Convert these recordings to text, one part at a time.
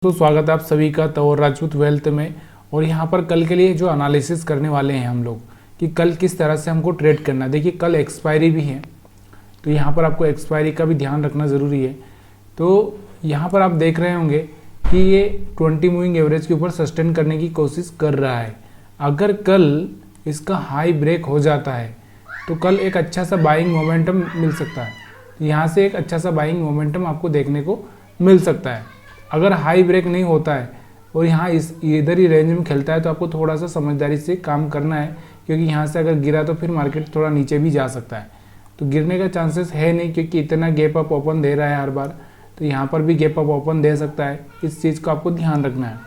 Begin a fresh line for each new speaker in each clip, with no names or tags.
तो स्वागत है आप सभी का तौर राजपूत वेल्थ में। और यहाँ पर कल के लिए जो एनालिसिस करने वाले हैं हम लोग कि कल किस तरह से हमको ट्रेड करना है। देखिए कल एक्सपायरी भी है, तो यहाँ पर आपको एक्सपायरी का भी ध्यान रखना ज़रूरी है। तो यहाँ पर आप देख रहे होंगे कि ये 20 मूविंग एवरेज के ऊपर सस्टेन करने की कोशिश कर रहा है। अगर कल इसका हाई ब्रेक हो जाता है तो कल एक अच्छा सा बाइंग मोमेंटम मिल सकता है। यहाँ से एक अच्छा सा बाइंग मोमेंटम आपको देखने को मिल सकता है। अगर हाई ब्रेक नहीं होता है और यहाँ इधर ही रेंज में खेलता है तो आपको थोड़ा सा समझदारी से काम करना है, क्योंकि यहाँ से अगर गिरा तो फिर मार्केट थोड़ा नीचे भी जा सकता है। तो गिरने का चांसेस है नहीं, क्योंकि इतना गैप अप ओपन दे रहा है हर बार, तो यहाँ पर भी गैप अप ओपन दे सकता है। इस चीज़ को आपको ध्यान रखना है।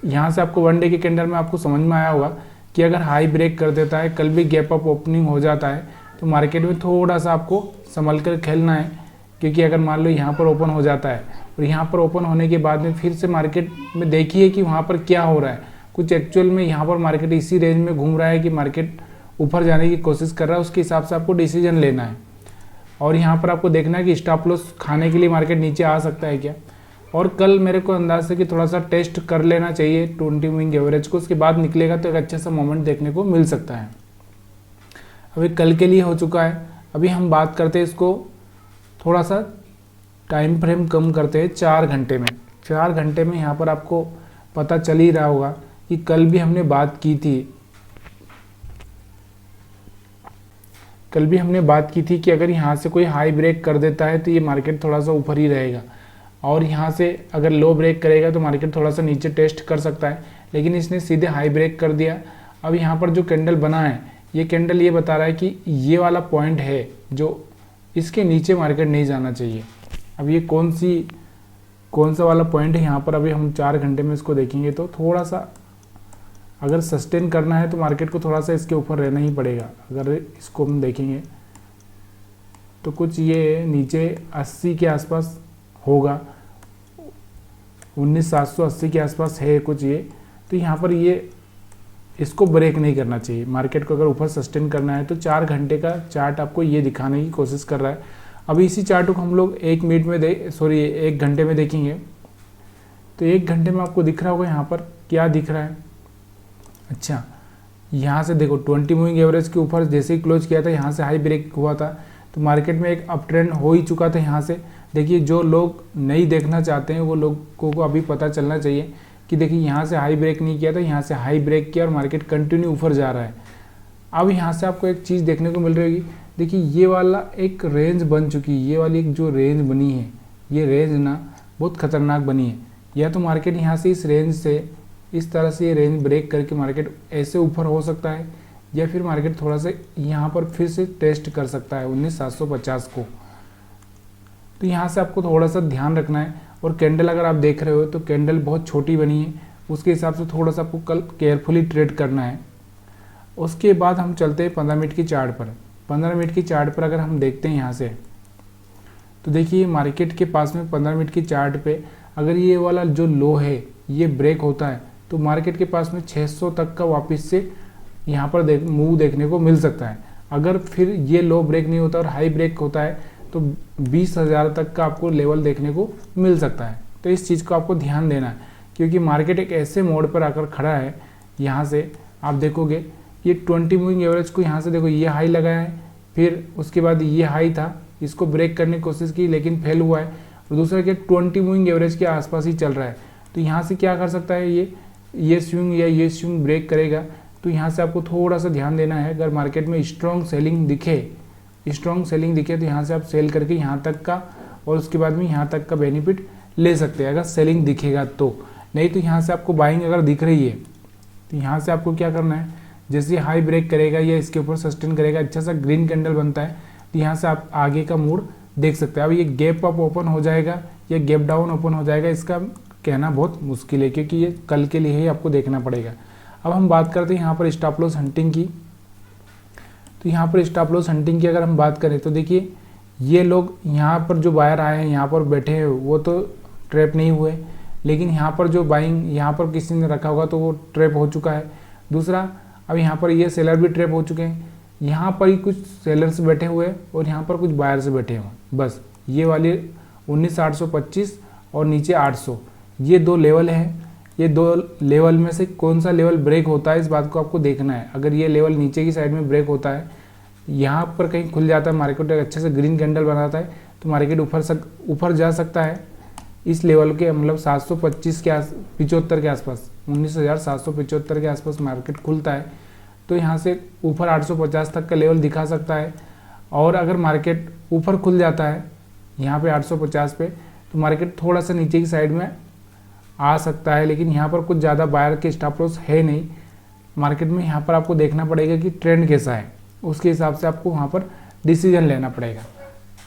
यहाँ से आपको वन डे के कैंडल में आपको समझ में आया होगा कि अगर हाई ब्रेक कर देता है, कल भी गैप अप ओपनिंग हो जाता है, तो मार्केट में थोड़ा सा आपको संभल कर खेलना है। क्योंकि अगर मान लो यहाँ पर ओपन हो जाता है और यहाँ पर ओपन होने के बाद में फिर से मार्केट में देखिए कि वहाँ पर क्या हो रहा है। कुछ एक्चुअल में यहाँ पर मार्केट इसी रेंज में घूम रहा है कि मार्केट ऊपर जाने की कोशिश कर रहा है, उसके हिसाब से आपको डिसीजन लेना है। और यहाँ पर आपको देखना है कि स्टॉप लॉस खाने के लिए मार्केट नीचे आ सकता है क्या। और कल मेरे को अंदाज है कि थोड़ा सा टेस्ट कर लेना चाहिए 20 मूविंग एवरेज को, उसके बाद निकलेगा तो एक अच्छा सा मोमेंट देखने को मिल सकता है। अभी कल के लिए हो चुका है। अभी हम बात करते हैं इसको थोड़ा सा टाइम फ्रेम कम करते हैं 4 घंटे में। 4 घंटे में यहाँ पर आपको पता चल ही रहा होगा कि कल भी हमने बात की थी कि अगर यहाँ से कोई हाई ब्रेक कर देता है तो ये मार्केट थोड़ा सा ऊपर ही रहेगा, और यहाँ से अगर लो ब्रेक करेगा तो मार्केट थोड़ा सा नीचे टेस्ट कर सकता है। लेकिन इसने सीधे हाई ब्रेक कर दिया। अब यहाँ पर जो कैंडल बना है, ये कैंडल ये बता रहा है कि ये वाला पॉइंट है जो इसके नीचे मार्केट नहीं जाना चाहिए। अब ये कौन सा वाला पॉइंट है यहाँ पर, अभी हम 4 घंटे में इसको देखेंगे तो थोड़ा सा अगर सस्टेन करना है तो मार्केट को थोड़ा सा इसके ऊपर रहना ही पड़ेगा। अगर इसको हम देखेंगे तो कुछ ये नीचे 80 के आसपास होगा, 19,780 के आसपास है कुछ ये। तो यहाँ पर ये इसको ब्रेक नहीं करना चाहिए। मार्केट को अगर ऊपर सस्टेन करना है तो 4 घंटे का चार्ट आपको ये दिखाने की कोशिश कर रहा है। अभी इसी चार्ट को हम लोग 1 घंटे में देखेंगे तो 1 घंटे में आपको दिख रहा होगा यहाँ पर क्या दिख रहा है। अच्छा, यहाँ से देखो 20 मूविंग एवरेज के ऊपर जैसे ही क्लोज किया था, यहाँ से हाई ब्रेक हुआ था तो मार्केट में एक अप ट्रेंड हो ही चुका था। यहाँ से देखिए जो लोग नहीं देखना चाहते हैं वो लोगों को अभी पता चलना चाहिए कि देखिए यहाँ से हाई ब्रेक नहीं किया था, यहाँ से हाई ब्रेक किया और मार्केट कंटिन्यू ऊपर जा रहा है। अब यहाँ से आपको एक चीज़ देखने को मिल रही होगी, देखिए ये वाला एक रेंज बन चुकी है। ये वाली एक जो रेंज बनी है, ये रेंज ना बहुत खतरनाक बनी है। या तो मार्केट यहाँ से इस रेंज से इस तरह से ये रेंज ब्रेक करके मार्केट ऐसे ऊपर हो सकता है, या फिर मार्केट थोड़ा सा यहाँ पर फिर से टेस्ट कर सकता है 19,750 को। तो यहाँ से आपको थोड़ा सा ध्यान रखना है। और कैंडल अगर आप देख रहे हो तो कैंडल बहुत छोटी बनी है, उसके हिसाब से थोड़ा सा आपको कल केयरफुली ट्रेड करना है। उसके बाद हम चलते हैं 15 मिनट की चार्ट पर। 15 मिनट की चार्ट पर अगर हम देखते हैं यहाँ से तो देखिए मार्केट के पास में 15 मिनट की चार्ट पे अगर ये वाला जो लो है ये ब्रेक होता है तो मार्केट के पास में 600 तक का वापस से यहाँ पर मूव देखने को मिल सकता है। अगर फिर ये लो ब्रेक नहीं होता और हाई ब्रेक होता है तो 20,000 तक का आपको लेवल देखने को मिल सकता है। तो इस चीज़ को आपको ध्यान देना है, क्योंकि मार्केट एक ऐसे मोड पर आकर खड़ा है। यहाँ से आप देखोगे ये 20 मूविंग एवरेज को यहाँ से देखो ये हाई लगाया है, फिर उसके बाद ये हाई था, इसको ब्रेक करने की कोशिश की लेकिन फेल हुआ है। और दूसरा कि 20 मूविंग एवरेज के आसपास ही चल रहा है। तो यहाँ से क्या कर सकता है, ये स्विंग या ये स्विंग ब्रेक करेगा। तो यहाँ से आपको थोड़ा सा ध्यान देना है। अगर मार्केट में स्ट्रॉन्ग सेलिंग दिखे तो यहाँ से आप सेल करके यहाँ तक का और उसके बाद में यहाँ तक का बेनिफिट ले सकते हैं, अगर सेलिंग दिखेगा तो। नहीं तो यहाँ से आपको बाइंग अगर दिख रही है तो यहाँ से आपको क्या करना है, जैसे हाई ब्रेक करेगा या इसके ऊपर सस्टेन करेगा, अच्छा सा ग्रीन कैंडल बनता है तो यहाँ से आप आगे का मूड देख सकते हैं। अब ये गैप अप ओपन हो जाएगा या गैप डाउन ओपन हो जाएगा, इसका कहना बहुत मुश्किल है, क्योंकि ये कल के लिए ही आपको देखना पड़ेगा। अब हम बात करते हैं यहाँ पर स्टॉप लॉस हंटिंग की। तो यहाँ पर स्टॉप लॉस हंटिंग की अगर हम बात करें तो देखिए ये लोग यहाँ पर जो बायर आए हैं यहाँ पर बैठे हैं वो तो ट्रैप नहीं हुए, लेकिन यहाँ पर जो बाइंग यहाँ पर किसी ने रखा होगा तो वो ट्रैप हो चुका है। दूसरा अब यहाँ पर ये सेलर भी ट्रैप हो चुके हैं। यहाँ पर ही कुछ सेलर्स बैठे हुए हैं और यहाँ पर कुछ बायर्स बैठे हुए हैं। बस ये वाली 19,825 और नीचे 800 ये 2 लेवल हैं, ये 2 लेवल में से कौन सा लेवल ब्रेक होता है इस बात को आपको देखना है। अगर ये लेवल नीचे की साइड में ब्रेक होता है, यहाँ पर कहीं खुल जाता है, मार्केट अच्छे से ग्रीन कैंडल बनाता है, तो मार्केट ऊपर जा सकता है इस लेवल के, मतलब 725 के 75 के आसपास, 19,775 के आसपास मार्केट खुलता है, तो यहाँ से ऊपर 850 तक का लेवल दिखा सकता है। और अगर मार्केट ऊपर खुल जाता है यहाँ पे 850 पे, तो मार्केट थोड़ा सा नीचे की साइड में आ सकता है, लेकिन यहाँ पर कुछ ज़्यादा बायर के स्टॉप लॉस है नहीं मार्केट में। यहाँ पर आपको देखना पड़ेगा कि ट्रेंड कैसा है, उसके हिसाब से आपको वहाँ पर डिसीजन लेना पड़ेगा।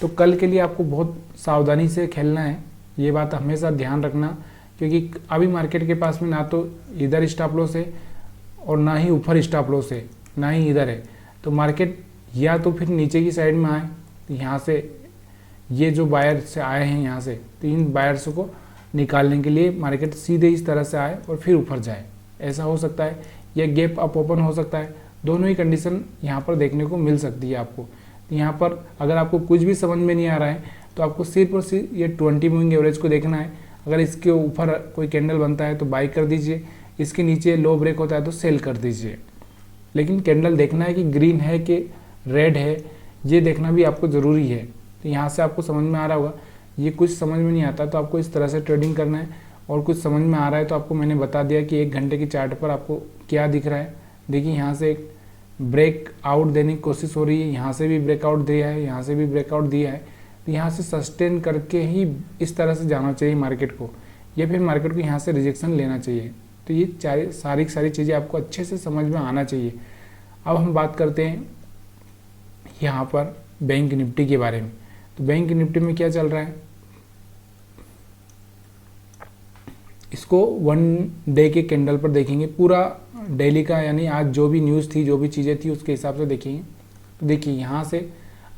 तो कल के लिए आपको बहुत सावधानी से खेलना है, ये बात हमेशा ध्यान रखना, क्योंकि अभी मार्केट के पास में ना तो इधर स्टॉप लॉस है और ना ही ऊपर स्टॉप लॉस है, ना ही इधर है। तो मार्केट या तो फिर नीचे की साइड में आए, तो यहाँ से ये जो बायर से आए हैं यहाँ से, तो इन बायर्स को निकालने के लिए मार्केट सीधे इस तरह से आए और फिर ऊपर जाए, ऐसा हो सकता है। या गैप अप ओपन हो सकता है, दोनों ही कंडीशन यहाँ पर देखने को मिल सकती है आपको। तो यहाँ पर अगर आपको कुछ भी समझ में नहीं आ रहा है, तो आपको सिर्फ और सिर्फ ये 20 मूविंग एवरेज को देखना है। अगर इसके ऊपर कोई कैंडल बनता है तो बाई कर दीजिए, इसके नीचे लो ब्रेक होता है तो सेल कर दीजिए। लेकिन कैंडल देखना है कि ग्रीन है कि रेड है, ये देखना भी आपको ज़रूरी है। तो यहाँ से आपको समझ में आ रहा होगा। ये कुछ समझ में नहीं आता तो आपको इस तरह से ट्रेडिंग करना है, और कुछ समझ में आ रहा है तो आपको मैंने बता दिया कि 1 घंटे की चार्ट पर आपको क्या दिख रहा है। देखिए यहाँ से एक ब्रेक आउट देने की कोशिश हो रही है, यहाँ से भी ब्रेकआउट दिया है, यहाँ से भी ब्रेकआउट दिया है। तो यहाँ से सस्टेन करके ही इस तरह से जाना चाहिए मार्केट को, या फिर मार्केट को यहाँ से रिजेक्शन लेना चाहिए। तो ये सारी चीज़ें आपको अच्छे से समझ में आना चाहिए। अब हम बात करते हैं यहाँ पर बैंक निफ्टी के बारे में। तो बैंक निफ्टी में क्या चल रहा है, इसको 1 डे के कैंडल पर देखेंगे, पूरा डेली का, यानी आज जो भी न्यूज़ थी, जो भी चीज़ें थी, उसके हिसाब से देखेंगे। तो देखिए यहाँ से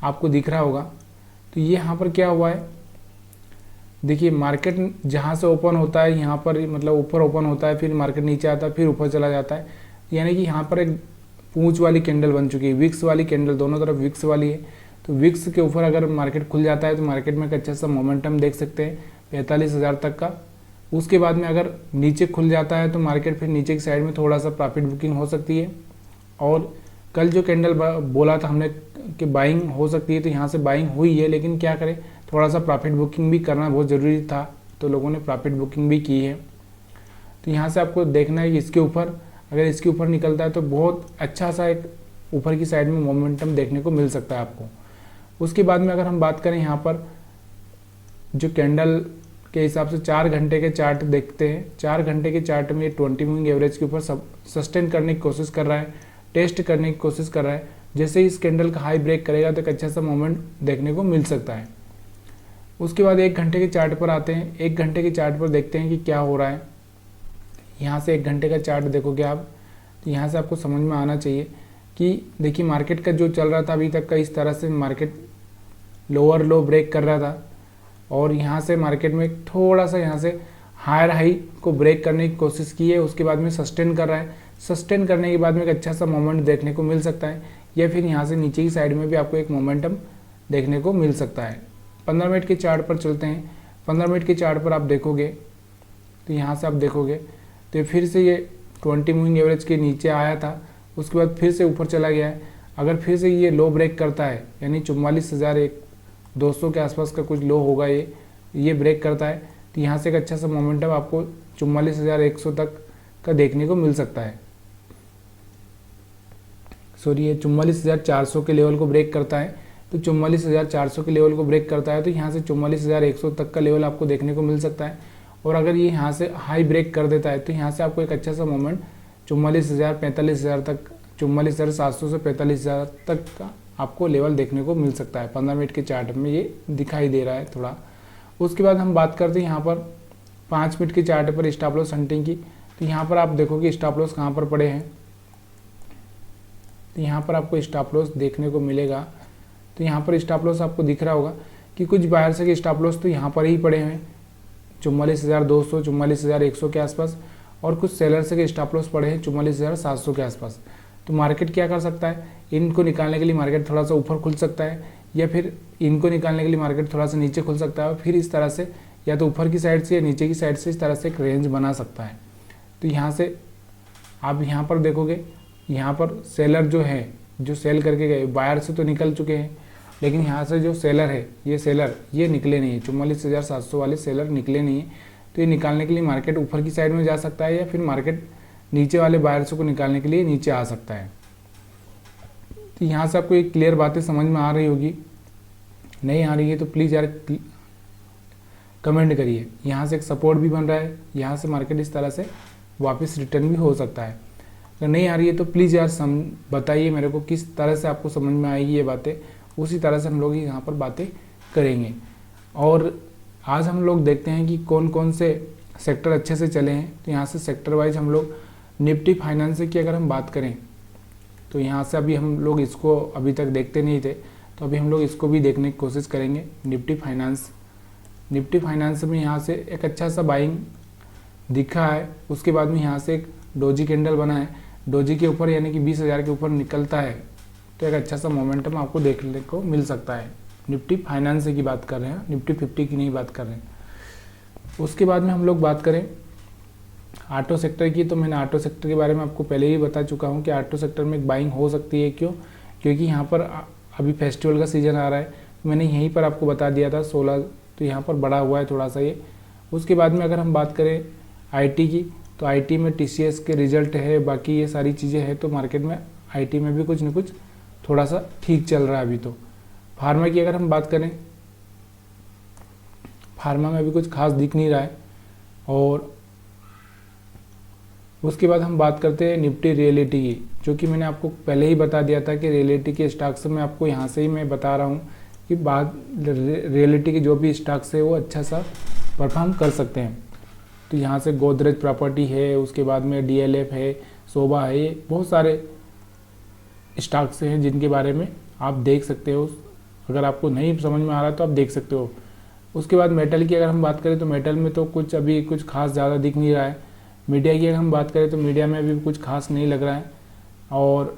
आपको दिख रहा होगा, तो ये यहाँ पर क्या हुआ है, देखिए मार्केट जहाँ से ओपन होता है यहाँ पर, मतलब ऊपर ओपन होता है, फिर मार्केट नीचे आता है, फिर ऊपर चला जाता है, यानी कि यहाँ पर एक पूंछ वाली कैंडल बन चुकी है, विक्स वाली कैंडल, दोनों तरफ विक्स वाली है। तो विक्स के ऊपर अगर मार्केट खुल जाता है तो मार्केट में एक अच्छा सा मोमेंटम देख सकते हैं 45,000 तक का। उसके बाद में अगर नीचे खुल जाता है तो मार्केट फिर नीचे की साइड में थोड़ा सा प्रॉफिट बुकिंग हो सकती है। और कल जो कैंडल बोला था हमने कि बाइंग हो सकती है, तो यहाँ से बाइंग हुई है, लेकिन क्या करें, थोड़ा सा प्रॉफिट बुकिंग भी करना बहुत ज़रूरी था, तो लोगों ने प्रॉफिट बुकिंग भी की है। तो यहाँ से आपको देखना है कि इसके ऊपर, अगर इसके ऊपर निकलता है तो बहुत अच्छा सा एक ऊपर की साइड में मोमेंटम देखने को मिल सकता है आपको। उसके बाद में अगर हम बात करें यहाँ पर जो कैंडल के हिसाब से 4 घंटे के चार्ट देखते हैं, 4 घंटे के चार्ट में ये 20 मूविंग एवरेज के ऊपर सस्टेन करने की कोशिश कर रहा है, टेस्ट करने की कोशिश कर रहा है। जैसे ही इस कैंडल का हाई ब्रेक करेगा तो एक अच्छा सा मोमेंट देखने को मिल सकता है। उसके बाद 1 घंटे के चार्ट पर आते हैं। 1 घंटे के चार्ट पर देखते हैं कि क्या हो रहा है। यहाँ से 1 घंटे का चार्ट देखोगे आप, तो यहाँ से आपको समझ में आना चाहिए कि देखिए मार्केट का जो चल रहा था अभी तक का, इस तरह से मार्केट लोअर लो ब्रेक कर रहा था, और यहाँ से मार्केट में थोड़ा सा यहाँ से हायर हाई को ब्रेक करने की कोशिश की है। उसके बाद में सस्टेन कर रहा है, सस्टेन करने के बाद में एक अच्छा सा मोमेंट देखने को मिल सकता है, या फिर यहाँ से नीचे की साइड में भी आपको एक मोमेंटम देखने को मिल सकता है। 15 मिनट के चार्ट पर चलते हैं। 15 मिनट के चार्ट पर आप देखोगे तो यहाँ से आप देखोगे तो फिर से ये 20 मूविंग एवरेज के नीचे आया था, उसके बाद फिर से ऊपर चला गया है। अगर फिर से ये लो ब्रेक करता है, यानी 44,200 के आसपास का कुछ लो होगा, ये ब्रेक करता है, तो यहाँ से एक अच्छा सा मोमेंटम आपको 44,100 तक का देखने को मिल सकता है। सॉरी, ये 44,400 के लेवल को ब्रेक करता है, तो 44,400 के लेवल को ब्रेक करता है तो यहाँ से 44,100 तक का लेवल आपको देखने को मिल सकता है। और अगर ये यहाँ से हाई ब्रेक कर देता है तो यहाँ से आपको एक अच्छा सा मोमेंट 44,000 45,000 तक, 44,700 से 45,000 तक का आपको लेवल देखने को मिल सकता है। 15 मिनट के चार्ट में ये दिखाई दे रहा है थोड़ा। उसके बाद हम बात करते हैं यहाँ पर 5 मिनट के चार्ट पर स्टॉप लॉस हंटिंग की। तो यहाँ पर आप देखोगे स्टॉप लॉस कहाँ पर पड़े हैं, तो यहाँ पर आपको स्टॉप लॉस देखने को मिलेगा। तो यहाँ पर स्टॉप लॉस आपको दिख रहा होगा कि कुछ बायर्स के स्टॉप लॉस तो यहाँ पर ही पड़े हैं 44,200 44,100 के आसपास, और कुछ सेलर्स के स्टॉप लॉस पड़े हैं 44,700 के आसपास। तो मार्केट क्या कर सकता है, इनको निकालने के लिए मार्केट थोड़ा सा ऊपर खुल सकता है, या फिर इनको निकालने के लिए मार्केट थोड़ा सा नीचे खुल सकता है, और फिर इस तरह से या तो ऊपर की साइड से या नीचे की साइड से इस तरह से एक रेंज बना सकता है। तो यहाँ से आप यहाँ पर देखोगे, यहाँ पर सेलर जो है, जो सेल करके गए, बायर से तो निकल चुके हैं, लेकिन यहाँ से जो सेलर है, ये सेलर ये निकले नहीं है, 44,700 वाले सेलर निकले नहीं है। तो ये निकालने के लिए मार्केट ऊपर की साइड में जा सकता है या फिर मार्केट नीचे वाले बायर्स को निकालने के लिए नीचे आ सकता है। तो यहाँ से आपको एक क्लियर बातें समझ में आ रही होगी, नहीं आ रही है तो प्लीज़ यार कमेंट करिए। यहाँ से एक सपोर्ट भी बन रहा है, यहाँ से मार्केट इस तरह से वापस रिटर्न भी हो सकता है। अगर नहीं आ रही है तो प्लीज़ यार बताइए मेरे को किस तरह से आपको समझ में आएगी ये बातें, उसी तरह से हम लोग यहाँ पर बातें करेंगे। और आज हम लोग देखते हैं कि कौन कौन से सेक्टर अच्छे से चले हैं। तो यहाँ से सेक्टर वाइज हम लोग निफ्टी फाइनेंस की अगर हम बात करें तो यहाँ से अभी हम लोग इसको अभी तक देखते नहीं थे, तो अभी हम लोग इसको भी देखने की कोशिश करेंगे। निफ्टी फाइनेंस में यहाँ से एक अच्छा सा बाइंग दिखा है, उसके बाद में यहाँ से एक डोजी कैंडल बना है, डोजी के ऊपर यानी कि 20,000 के ऊपर निकलता है तो एक अच्छा सा मोमेंटम आपको देखने को मिल सकता है। निफ्टी फाइनेंस की बात कर रहे हैं, निफ्टी 50 की नहीं बात कर रहे हैं। उसके बाद में हम लोग बात करें ऑटो सेक्टर की, तो मैंने ऑटो सेक्टर के बारे में आपको पहले ही बता चुका हूँ कि ऑटो सेक्टर में एक बाइंग हो सकती है। क्योंकि यहाँ पर अभी फेस्टिवल का सीज़न आ रहा है, तो मैंने यहीं पर आपको बता दिया था 16, तो यहाँ पर बढ़ा हुआ है थोड़ा सा ये। उसके बाद में अगर हम बात करें आईटी की, तो आईटी में टीसीएस के रिजल्ट है, बाकी ये सारी चीज़ें हैं, तो मार्केट में आईटी में भी कुछ न कुछ थोड़ा सा ठीक चल रहा है अभी। तो फार्मा की अगर हम बात करें, फार्मा में अभी कुछ खास दिख नहीं रहा है। और उसके बाद हम बात करते हैं निफ्टी रियलिटी की, जो कि मैंने आपको पहले ही बता दिया था कि रियलिटी के स्टॉक्स में आपको यहाँ से ही मैं बता रहा हूँ कि रियलिटी के जो भी स्टॉक्स है वो अच्छा सा परफॉर्म कर सकते हैं। तो यहाँ से गोदरेज प्रॉपर्टी है, उसके बाद में डीएलएफ है, शोभा है, ये बहुत सारे स्टॉक्स हैं जिनके बारे में आप देख सकते हो। अगर आपको नहीं समझ में आ रहा तो आप देख सकते हो। उसके बाद मेटल की अगर हम बात करें तो मेटल में तो कुछ अभी कुछ खास ज़्यादा दिख नहीं रहा है। मीडिया की अगर हम बात करें तो मीडिया में अभी कुछ खास नहीं लग रहा है। और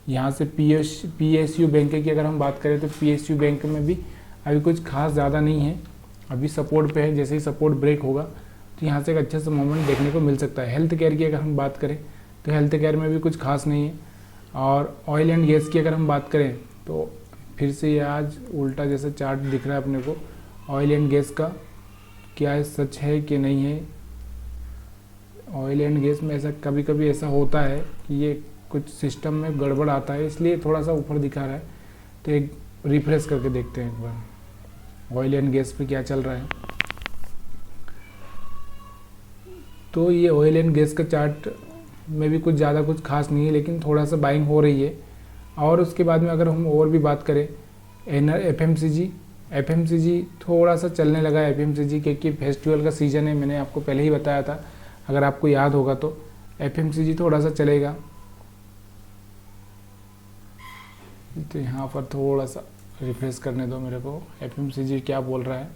यहाँ से पीएसयू बैंक की अगर हम बात करें तो पीएसयू बैंक में भी अभी कुछ खास ज़्यादा नहीं है, अभी सपोर्ट पे है। जैसे ही सपोर्ट ब्रेक होगा तो यहाँ से एक अच्छा सा मोमेंट देखने को मिल सकता है। हेल्थ केयर की अगर हम बात करें तो हेल्थ केयर में भी कुछ खास नहीं है। और ऑयल एंड गैस की अगर हम बात करें तो फिर से ये आज उल्टा जैसा चार्ट दिख रहा है अपने को। ऑयल एंड गैस का क्या है, सच है कि नहीं है। ऑयल एंड गैस में ऐसा कभी कभी ऐसा होता है कि ये कुछ सिस्टम में गड़बड़ आता है, इसलिए थोड़ा सा ऊपर दिखा रहा है। तो एक रिफ्रेश करके देखते हैं एक बार ऑयल एंड गैस पे क्या चल रहा है। तो ये ऑयल एंड गैस का चार्ट में भी कुछ ज़्यादा कुछ खास नहीं है, लेकिन थोड़ा सा बाइंग हो रही है। और उसके बाद में अगर हम और भी बात करें एफएमसीजी थोड़ा सा चलने लगा है एफएमसीजी, क्योंकि फेस्टिवल का सीज़न है, मैंने आपको पहले ही बताया था, अगर आपको याद होगा तो एफएमसीजी थोड़ा सा चलेगा। तो यहाँ पर थोड़ा सा रिफ्रेश करने दो मेरे को, एफएमसीजी क्या बोल रहा है।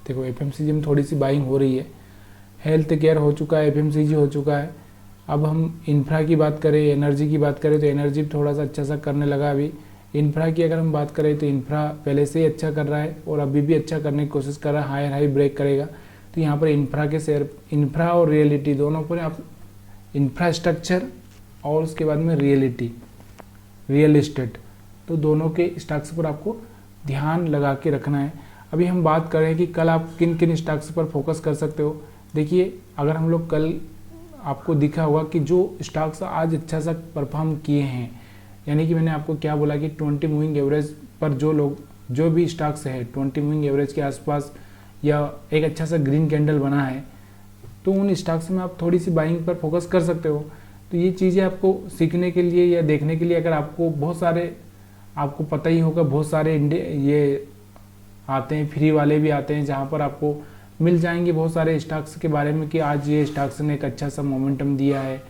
देखो एफएमसीजी में थोड़ी सी बाइंग हो रही है। हेल्थ केयर हो चुका है, एफएमसीजी हो चुका है। अब हम इंफ्रा की बात करें, एनर्जी की बात करें तो एनर्जी थोड़ा सा अच्छा सा करने लगा अभी। इंफ्रा की अगर हम बात करें तो इंफ्रा पहले से ही अच्छा कर रहा है और अभी भी अच्छा करने की कोशिश कर रहा है, हायर हाई ब्रेक करेगा। तो यहाँ पर इंफ्रा के शेयर, इंफ्रा और रियलिटी दोनों पर आप इंफ्रास्ट्रक्चर और उसके बाद में रियल एस्टेट, तो दोनों के स्टॉक्स पर आपको ध्यान लगा के रखना है। अभी हम बात करें कि कल आप किन किन स्टॉक्स पर फोकस कर सकते हो। देखिए अगर हम लोग कल, आपको दिखा होगा कि जो स्टॉक्स आज अच्छा सा परफॉर्म किए हैं, यानी कि मैंने आपको क्या बोला कि 20 मूविंग एवरेज पर जो भी स्टॉक्स है 20 मूविंग एवरेज के आसपास या एक अच्छा सा ग्रीन कैंडल बना है, तो उन स्टॉक्स में आप थोड़ी सी बाइंग पर फोकस कर सकते हो। तो ये चीज़ें आपको सीखने के लिए या देखने के लिए, अगर आपको बहुत सारे, आपको पता ही होगा बहुत सारे ये आते हैं, फ्री वाले भी आते हैं, जहाँ पर आपको मिल जाएंगे बहुत सारे स्टॉक्स के बारे में कि आज ये स्टॉक्स ने एक अच्छा सा मोमेंटम दिया है।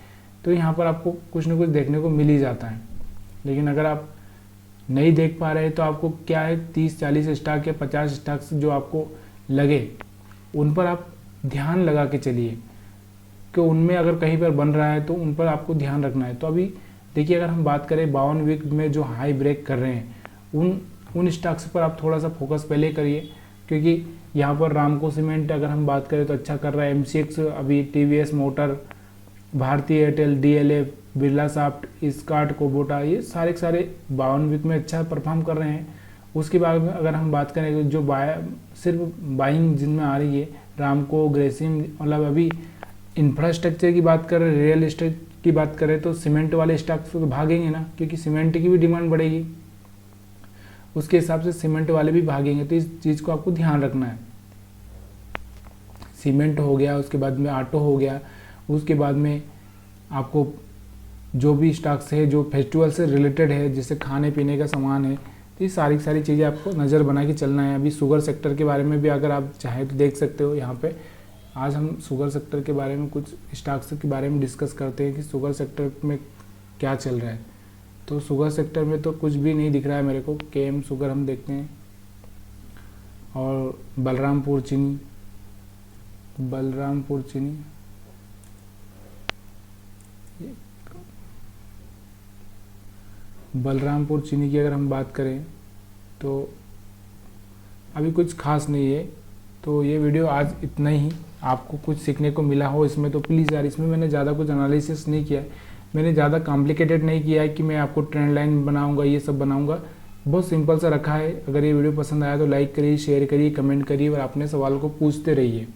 तो यहाँ पर आपको कुछ ना कुछ देखने को मिल ही जाता है। लेकिन अगर आप नहीं देख पा रहे तो आपको क्या है, 30-40 स्टॉक या 50 स्टॉक्स जो आपको लगे उन पर आप ध्यान लगा के चलिए कि उनमें अगर कहीं पर बन रहा है तो उन पर आपको ध्यान रखना है। तो अभी देखिए अगर हम बात करें 52 वीक में जो हाई ब्रेक कर रहे हैं, उन उन स्टॉक्स पर आप थोड़ा सा फोकस पहले करिए, क्योंकि यहाँ पर रामको सीमेंट अगर हम बात करें तो अच्छा कर रहा है, MCX अभी, TVS motor, Bharti Airtel, DLF, Birlasoft, Escorts, Kubota, ये सारे के सारे 52 वीक में अच्छा परफॉर्म कर रहे हैं। उसके बाद में अगर हम बात करें तो जो सिर्फ बाइंग जिनमें आ रही है, रामको, ग्रेसिम, मतलब अभी इंफ्रास्ट्रक्चर की बात करें, रियल एस्टेट की बात करें तो सीमेंट वाले स्टॉक्स तो भागेंगे ना, क्योंकि सीमेंट की भी डिमांड बढ़ेगी, उसके हिसाब से सीमेंट वाले भी भागेंगे। तो इस चीज़ को आपको ध्यान रखना है। सीमेंट हो गया, उसके बाद में ऑटो हो गया, उसके बाद में आपको जो भी स्टॉक्स है जो फेस्टिवल से रिलेटेड है, जैसे खाने पीने का सामान है, तो ये सारी चीज़ें आपको नज़र बना के चलना है। अभी शुगर सेक्टर के बारे में भी अगर आप चाहें तो देख सकते हो यहाँ पे। आज हम शुगर सेक्टर के बारे में कुछ स्टॉक्स के बारे में डिस्कस करते हैं कि शुगर सेक्टर में क्या चल रहा है। तो शुगर सेक्टर में तो कुछ भी नहीं दिख रहा है मेरे को। KM शुगर हम देखते हैं, और बलरामपुर चीनी, बलरामपुर चीनी की अगर हम बात करें तो अभी कुछ खास नहीं है। तो ये वीडियो आज इतना ही, आपको कुछ सीखने को मिला हो इसमें तो प्लीज़ यार, इसमें मैंने ज़्यादा कुछ एनालिसिस नहीं किया है, मैंने ज़्यादा कॉम्प्लिकेटेड नहीं किया है कि मैं आपको ट्रेंड लाइन बनाऊंगा, ये सब बनाऊंगा, बहुत सिंपल सा रखा है। अगर ये वीडियो पसंद आया तो लाइक करिए, शेयर करिए, कमेंट करिए और अपने सवाल को पूछते रहिए।